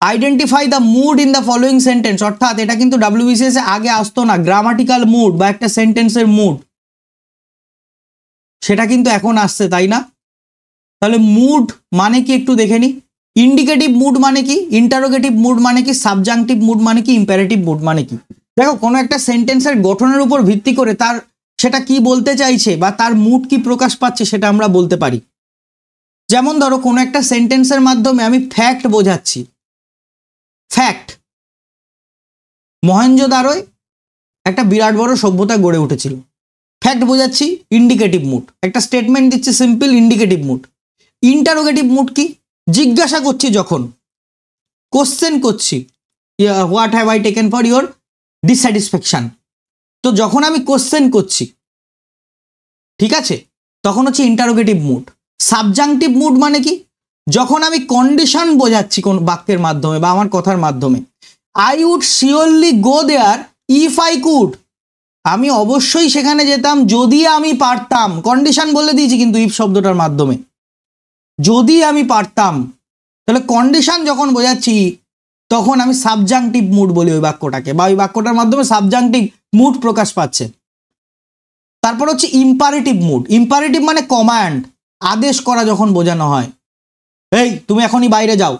identify the mood in the following sentence. অর্থাৎ এটা কিন্তু WBCS এ আগে আসতো না, গ্রামাটিক্যাল মুড বা একটা সেন্টেন্সের মুড, সেটা কিন্তু এখন আসছে, তাই না? তাহলে মুড মানে কি একটু দেখে নি। ইন্ডিকেটিভ মুড মানে কি, ইন্টারোগেটিভ মুড মানে কি, সাবজাংটিভ মুড মানে কি, ইম্পারেটিভ মুড মানে কি। দেখো কোনো একটা সেন্টেন্সের গঠনের উপর ভিত্তি করে তার সেটা কি বলতে চাইছে বা তার মুড কি প্রকাশ পাচ্ছে সেটা আমরা বলতে পারি। যেমন ধরো কোনো একটা সেন্টেন্সের মাধ্যমে আমি ফ্যাক্ট বোঝাচ্ছি, ফ্যাক্ট মহেঞ্জোদারোয় একটা বিরাট বড় সভ্যতা গড়ে উঠেছিল, ফ্যাক্ট বোঝাচ্ছি, ইন্ডিকেটিভ মুড। একটা স্টেটমেন্ট দিচ্ছি, simple, indicative mood. Interrogative mood কি, জিজ্ঞাসা করছি, যখন কোশ্চেন করছি, what have I taken for your dissatisfaction, তো যখন আমি কোশ্চেন করছি, ঠিক আছে, তখন হচ্ছে ইন্টারোগেটিভ মুড। সাবজাংটিভ মুড মানে কি, যখন আমি কন্ডিশন বোঝাচ্ছি কোন বাক্যের মাধ্যমে বা আমার কথার মাধ্যমে, I would surely go there if I could, আমি অবশ্যই সেখানে যেতাম যদি আমি পারতাম, কন্ডিশন বলে দিয়েছি কিন্তু ইফ শব্দটার মাধ্যমে, যদি আমি পারতাম। তাহলে কন্ডিশন যখন বোঝাচ্ছি তখন আমি সাবজাংটিভ মুড বলি ওই বাক্যটাকে, বা ওই বাক্যটার মাধ্যমে সাবজাংটিভ মুড প্রকাশ পাচ্ছে। তারপর হচ্ছে ইম্পারেটিভ মুড। ইম্পারেটিভ মানে কমান্ড, আদেশ করা যখন বোঝানো হয়, এই তুমি এখনই বাইরে যাও,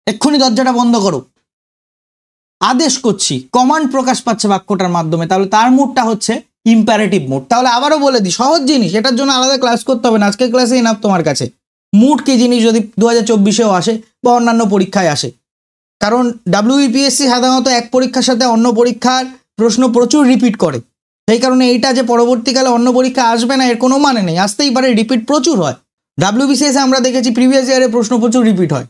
এক্ষুনি দরজাটা বন্ধ করো, আদেশ করছি, কমান্ড প্রকাশ পাচ্ছে বাক্যটার মাধ্যমে, তাহলে তার মুডটা হচ্ছে ইম্পারেটিভ মুড। তাহলে আবারও বলে দিই, সহজ জিনিস, এটার জন্য আলাদা ক্লাস করতে হবে না, আজকের ক্লাসে এনাফ তোমার কাছে। মুড কি জিনিস যদি 2024-এও আসে বা অন্যান্য পরীক্ষায় আসে, কারণ WBPSC সাধারণত এক পরীক্ষার সাথে অন্য পরীক্ষার প্রশ্ন প্রচুর রিপিট করে, সেই কারণে এইটা যে পরবর্তীকালে অন্য পরীক্ষা আসবে না এর কোনো মানে নেই, আসতেই পারে, রিপিট প্রচুর হয়। WBCS আমরা দেখেছি প্রিভিয়াস ইয়ারে প্রশ্ন প্রচুর রিপিট হয়,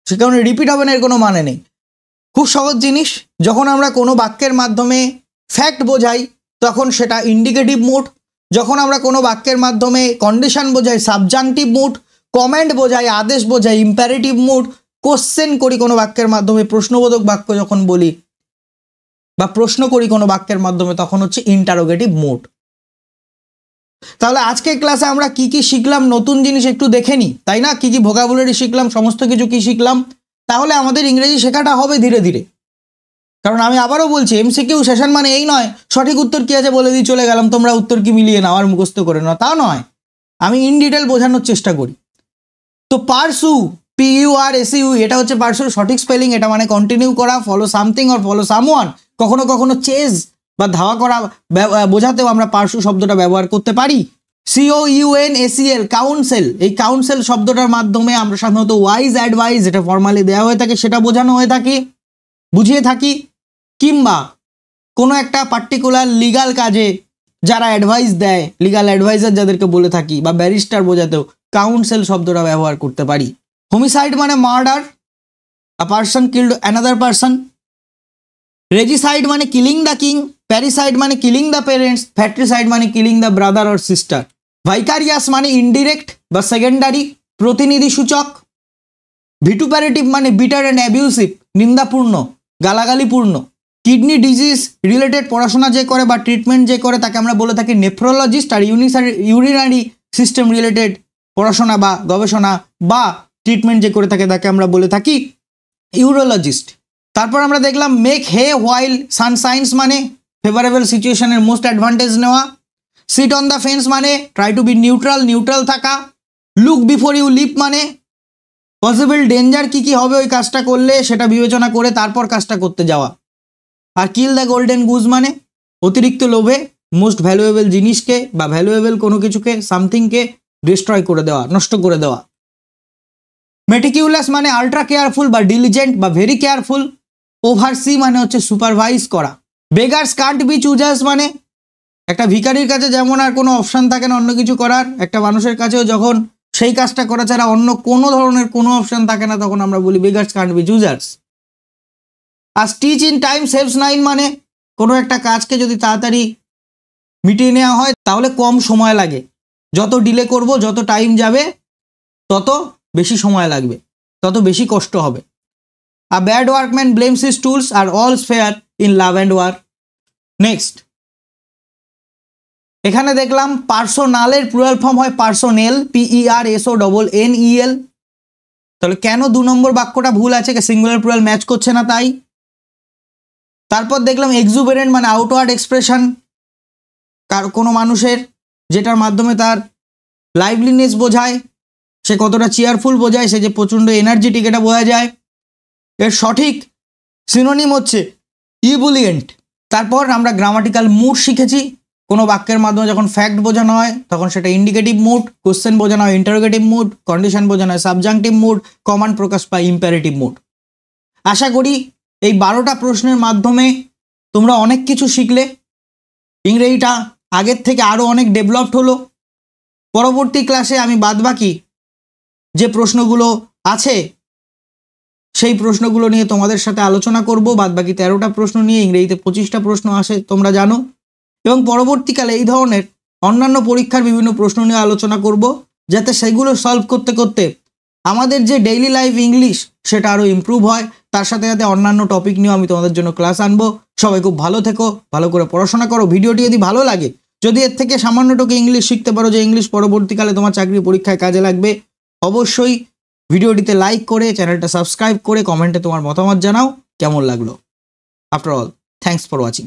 সে কারণে রিপিট হবে না এর কোনো মানে নেই। খুব সহজ জিনিস, যখন আমরা কোনো বাক্যের মাধ্যমে ফ্যাক্ট বোঝাই তখন সেটা ইন্ডিকেটিভ মুড, যখন আমরা কোনো বাক্যের মাধ্যমে কন্ডিশন বোঝাই সাবজাংটিভ মুড, কমেন্ট বোঝাই আদেশ বোঝাই ইম্পারেটিভ মুড, কোশ্চেন করি কোনো বাক্যের মাধ্যমে প্রশ্নবোধক বাক্য যখন বলি বা প্রশ্ন করি কোনো বাক্যের মাধ্যমে তখন হচ্ছে ইন্টারোগেটিভ মুড। তাহলে আজকের ক্লাসে আমরা কি কি শিখলাম, নতুন জিনিস একটু দেখে নিই, তাই না? কি কি ভোকাবুলারি শিখলাম, সমস্ত কিছু কি শিখলাম, তাহলে আমাদের ইংরেজি শেখাটা হবে ধীরে ধীরে। কারণ আমি আবারও বলছি, এমসিকিউ সেশন মানে এই নয় সঠিক উত্তর কি আছে বলে দিয়ে চলে গেলাম, তোমরা উত্তর কি মিলিয়ে নাও আর মুখস্থ করে নাও, তা নয়। আমি ইন ডিটেল বোঝানোর চেষ্টা করি। তো পারসু, PURSU, এটা হচ্ছে পারসুর সঠিক স্পেলিং। এটা মানে কন্টিনিউ করা, follow something or follow someone. কখনো কখনো চেজ বা ধাওয়া করা বোঝাতেও আমরা পারসু শব্দটা ব্যবহার করতে পারি। COUNSEL, কাউন্সেল, এই কাউন্সেল শব্দটার মাধ্যমে আমরা সাধারণত ওয়াইজ অ্যাডভাইস, যেটা ফর্মালি দেওয়া হয়ে থাকে সেটা বোঝানো হয়ে থাকে, বুঝিয়ে থাকি। কিংবা কোনো একটা পার্টিকুলার লিগাল কাজে যারা অ্যাডভাইস দেয়, লিগাল অ্যাডভাইজার যাদেরকে বলে থাকি, বা ব্যারিস্টার বোঝাতেও কাউন্সেল শব্দটা ব্যবহার করতে পারি। হোমিসাইড মানে মার্ডার, আ পারসন কিল্ড অ্যানাদার পারসন। রেজিসাইড মানে কিলিং দ্য কিং, প্যারিসাইড মানে কিলিং দ্য পেরেন্টস, ফ্যাট্রিসাইড মানে killing the brother or sister. Vicarious মানে ইনডিরেক্ট বা সেকেন্ডারি, প্রতিনিধি সূচক। ভিটুপ্যারেটিভ মানে বিটার অ্যান্ড অ্যাবিউসিভ, নিন্দাপূর্ণ, গালাগালিপূর্ণ। কিডনি ডিজিজ রিলেটেড পড়াশোনা যে করে বা ট্রিটমেন্ট যে করে তাকে আমরা বলে থাকি নেফ্রোলজিস্ট। আর ইউরিনারি সিস্টেম রিলেটেড পড়াশোনা বা গবেষণা বা ট্রিটমেন্ট যে করে থাকে তাকে আমরা বলে থাকি ইউরোলজিস্ট। তারপর আমরা দেখলাম make hay while sun shines মানে ফেভারেবল সিচুয়েশনের মোস্ট অ্যাডভান্টেজ নেওয়া। সিট অন দ্য ফেন্স মানে try to be neutral, neutral থাকা। লুক বিফোর ইউ লিপ মানে পসিবল ডেঞ্জার কী কী হবে ওই কাজটা করলে সেটা বিবেচনা করে তারপর কাজটা করতে যাওয়া। আর কিল দ্য গোল্ডেন গুজ মানে অতিরিক্ত লোভে মোস্ট ভ্যালুয়েবল জিনিসকে বা ভ্যালুয়েবল কোনো কিছুকে, সামথিংকে ডিস্ট্রয় করে দেওয়া, নষ্ট করে দেওয়া। মেটিকিউলাস মানে আল্ট্রা কেয়ারফুল বা ডিলিজেন্ট বা ভেরি কেয়ারফুল। ওভারসি মানে হচ্ছে সুপারভাইজ করা। বেগার্স কান্ট বি চুজার্স মানে একটা ভিখারির কাছে যেমন আর কোনো অপশান থাকে না অন্য কিছু করার, একটা মানুষের কাছেও যখন সেই কাজটা করা ছাড়া অন্য কোনো ধরনের কোনো অপশান থাকে না তখন আমরা বলি বেগার্স কান্ট বি চুজার্স। আর stitch in time saves nine মানে কোনো একটা কাজকে যদি তাড়াতাড়ি মিটিয়ে নেওয়া হয় তাহলে কম সময় লাগে, যত ডিলে করব যত টাইম যাবে তত বেশি সময় লাগবে, তত বেশি কষ্ট হবে। A bad workman blames his tools আর all's fair in love and war. Next, এখানে দেখলাম পার্সোনালের প্লুরাল ফর্ম হয় পার্সোনেল, PERSONNEL। তাহলে কেন 2 নম্বর বাক্যটা ভুল আছে, সিঙ্গুলার প্লুরাল ম্যাচ করছে না তাই। তারপর দেখলাম এক্সুবেরেন্ট মানে আউটওয়ার্ড এক্সপ্রেশন কোনো মানুষের, যেটার মাধ্যমে তার লাইভলিনেস বোঝায়, সে কতটা চেয়ারফুল বোঝায়, সে যে প্রচণ্ড এনার্জেটিক এটা বোঝা যায়। এর সঠিক সিনোনিম হচ্ছে ইবুলিয়েন্ট। তারপর আমরা গ্রামাটিক্যাল মুড শিখেছি। কোনো বাক্যের মাধ্যমে যখন ফ্যাক্ট বোঝানো হয় তখন সেটা ইন্ডিকেটিভ মুড, কোশ্চেন বোঝানো হয় ইন্টারোগেটিভ মুড, কন্ডিশন বোঝানো হয় সাবজাংটিভ মুড, কমান্ড প্রকাশ পায় ইম্পারেটিভ মুড। আশা করি এই 12টা প্রশ্নের মাধ্যমে তোমরা অনেক কিছু শিখলে, ইংরেজিটা আগের থেকে আরও অনেক ডেভেলপড হলো। পরবর্তী ক্লাসে আমি বাদবাকি যে প্রশ্নগুলো আছে সেই প্রশ্নগুলো নিয়ে তোমাদের সাথে আলোচনা করব। বাদবাকি 13টা প্রশ্ন নিয়ে, ইংরেজিতে 25টা প্রশ্ন আসে তোমরা জানো, এবং পরবর্তীকালে এই ধরনের অন্যান্য পরীক্ষার বিভিন্ন প্রশ্ন নিয়ে আলোচনা করব, যাতে সেগুলো সলভ করতে করতে আমাদের যে ডেইলি লাইফ ইংলিশ সেটা আরও ইমপ্রুভ হয়। তার সাথে সাথে অন্যান্য টপিক নিয়েও আমি তোমাদের জন্য ক্লাস আনবো। সবাই খুব ভালো থেকো, ভালো করে পড়াশোনা করো। ভিডিওটি যদি ভালো লাগে, যদি এর থেকে সামান্যটুকু ইংলিশ শিখতে পারো যে ইংলিশ পরবর্তীকালে তোমার চাকরি পরীক্ষায় কাজে লাগবে, অবশ্যই ভিডিওটিতে লাইক করে চ্যানেলটা সাবস্ক্রাইব করে কমেন্টে তোমার মতামত জানাও কেমন লাগলো। After all, thanks for watching.